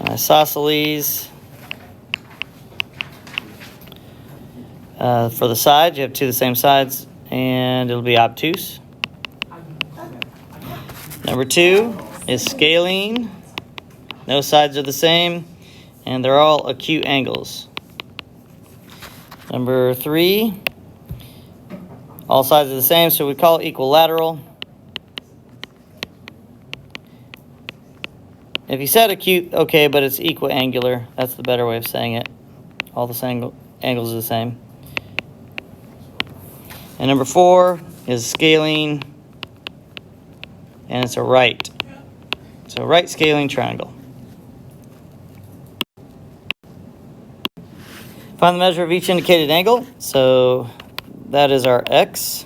Isosceles. For the sides, you have two of the same sides, and it'll be obtuse. Number 2 is scalene. No sides are the same, and they're all acute angles. Number 3, all sides are the same, so we call it equilateral. If you said acute, okay, but it's equiangular. That's the better way of saying it. All the angles are the same. And number 4 is scalene, and it's a right. So right scalene triangle. Find the measure of each indicated angle. So that is our x.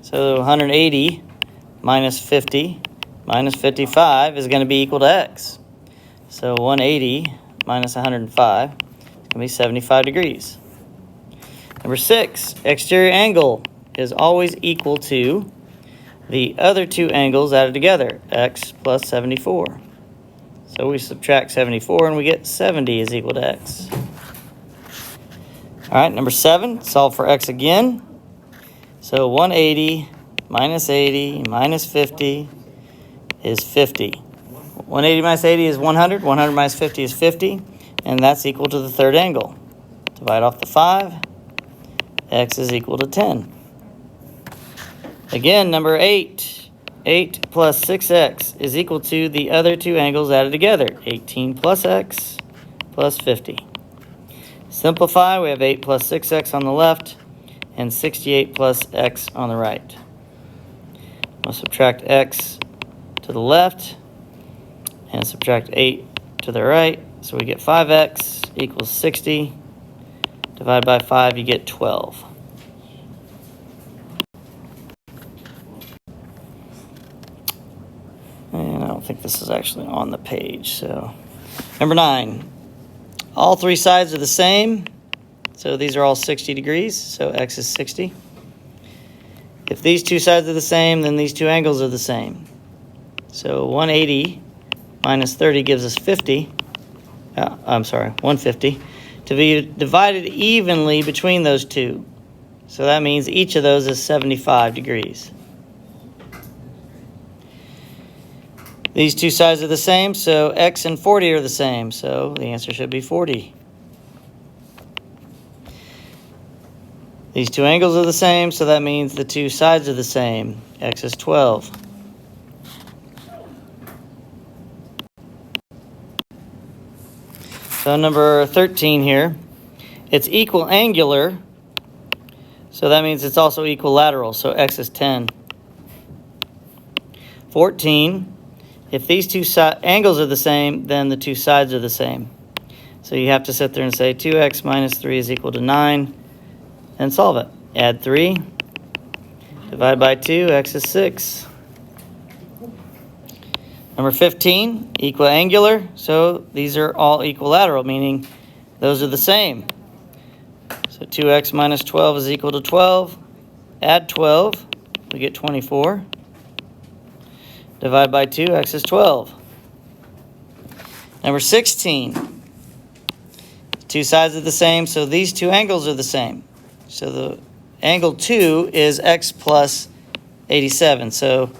So 180 minus 50 minus 55 is going to be equal to x. So 180 minus 105 is going to be 75 degrees. Number 6, exterior angle is always equal to the other two angles added together, x plus 74. So we subtract 74 and we get 70 is equal to x. All right, number 7, solve for x again. So 180 minus 80 minus 50 is 50. 180 minus 80 is 100. 100 minus 50 is 50. And that's equal to the third angle. Divide off the 5. X is equal to 10. Again, number 8. 8 plus 6x is equal to the other two angles added together. 18 plus x plus 50. Simplify, we have 8 plus 6x on the left and 68 plus x on the right. We'll subtract x to the left and subtract 8 to the right. So we get 5x equals 60. Divide by 5, you get 12. And I don't think this is actually on the page. So number 9, all three sides are the same. So these are all 60 degrees. So x is 60. If these two sides are the same, then these two angles are the same. So 180 minus 30 gives us 50. I'm sorry, 150. To be divided evenly between those two. So that means each of those is 75 degrees. These two sides are the same, so x and 40 are the same. So the answer should be 40. These two angles are the same, so that means the two sides are the same. X is 12. So number 13 here, it's equiangular, so that means it's also equilateral, so x is 10. 14, if these two angles are the same, then the two sides are the same. So you have to sit there and say 2x minus 3 is equal to 9, and solve it. Add 3, divide by 2, x is 6. Number 15, equiangular, so these are all equilateral, meaning those are the same. So 2x minus 12 is equal to 12. Add 12, we get 24. Divide by 2, x is 12. Number 16, two sides are the same, so these two angles are the same. So the angle 2 is x plus 87, so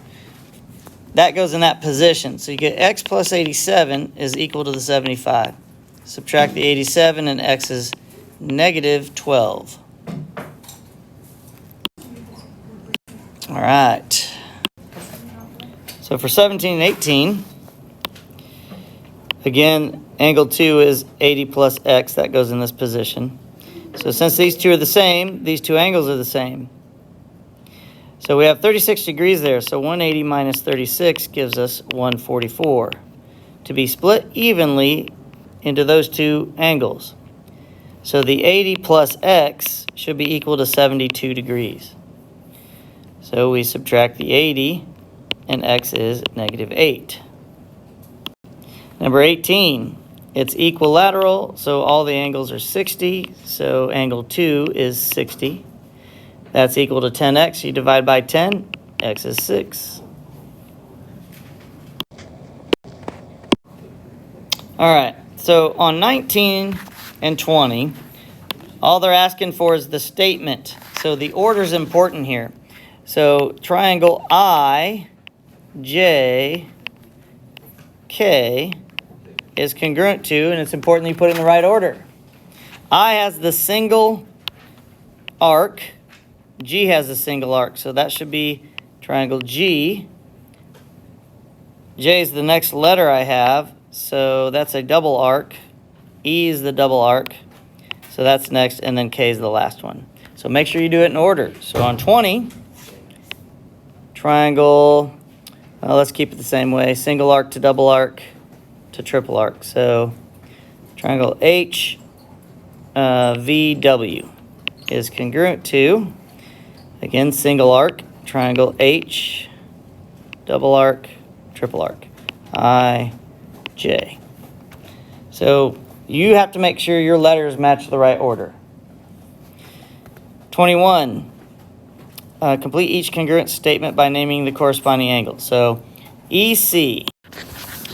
that goes in that position. So you get x plus 87 is equal to the 75. Subtract the 87 and x is negative 12. All right. So for 17 and 18, again, angle 2 is 80 plus x. That goes in this position. So since these two are the same, these two angles are the same. So we have 36 degrees there, so 180 minus 36 gives us 144 to be split evenly into those two angles. So the 80 plus x should be equal to 72 degrees. So we subtract the 80, and x is negative 8. Number 18, it's equilateral, so all the angles are 60, so angle 2 is 60. That's equal to 10x. You divide by 10, x is 6. All right. So on 19 and 20, all they're asking for is the statement. So the order is important here. So triangle I, J, K is congruent to, and it's important that you put it in the right order. I has the single arc. G has a single arc. So that should be triangle G. J is the next letter I have. So that's a double arc. E is the double arc. So that's next. And then K is the last one. So make sure you do it in order. So on 20, triangle, let's keep it the same way. Single arc to double arc to triple arc. So triangle H, VW is congruent to, again, single arc, triangle H, double arc, triple arc, I, J. So you have to make sure your letters match the right order. 21. Complete each congruent statement by naming the corresponding angle. So EC.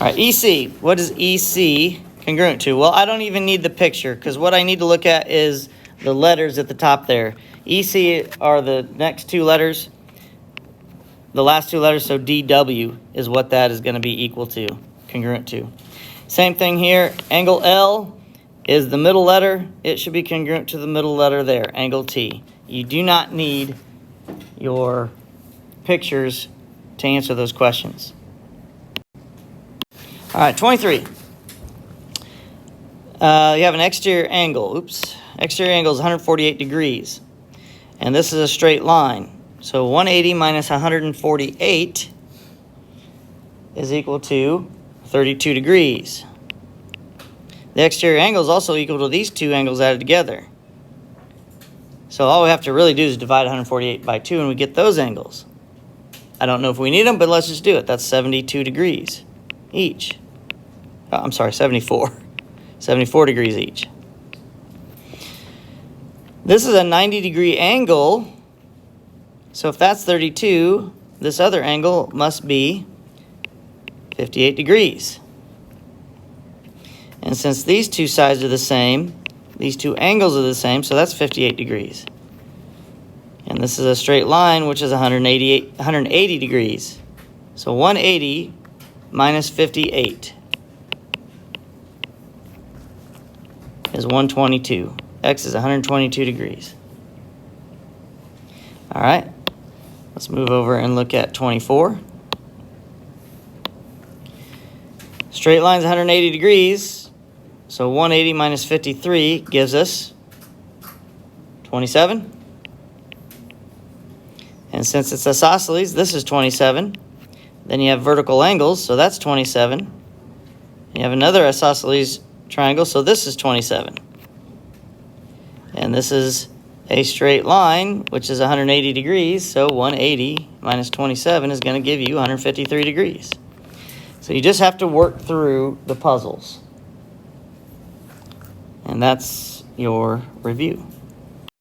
All right, EC. What is EC congruent to? Well, I don't even need the picture because what I need to look at is the letters at the top there. EC are the next two letters. The last two letters, so DW is what that is going to be equal to, congruent to. Same thing here. Angle L is the middle letter. It should be congruent to the middle letter there, angle T. You do not need your pictures to answer those questions. All right, 23. You have an exterior angle. Oops. Exterior angle is 148 degrees. And this is a straight line. So 180 minus 148 is equal to 32 degrees. The exterior angle is also equal to these two angles added together. So all we have to really do is divide 148 by 2 and we get those angles. I don't know if we need them, but let's just do it. That's 72 degrees each. Oh, I'm sorry, 74. 74 degrees each. This is a 90-degree angle. So if that's 32, this other angle must be 58 degrees. And since these two sides are the same, these two angles are the same, so that's 58 degrees. And this is a straight line, which is 180 degrees. So 180 minus 58 is 122. X is 122 degrees. All right, let's move over and look at 24. Straight line's 180 degrees, so 180 minus 53 gives us 27. And since it's isosceles, this is 27. Then you have vertical angles, so that's 27. You have another isosceles triangle, so this is 27. And this is a straight line, which is 180 degrees, so 180 minus 27 is going to give you 153 degrees. So you just have to work through the puzzles. And that's your review.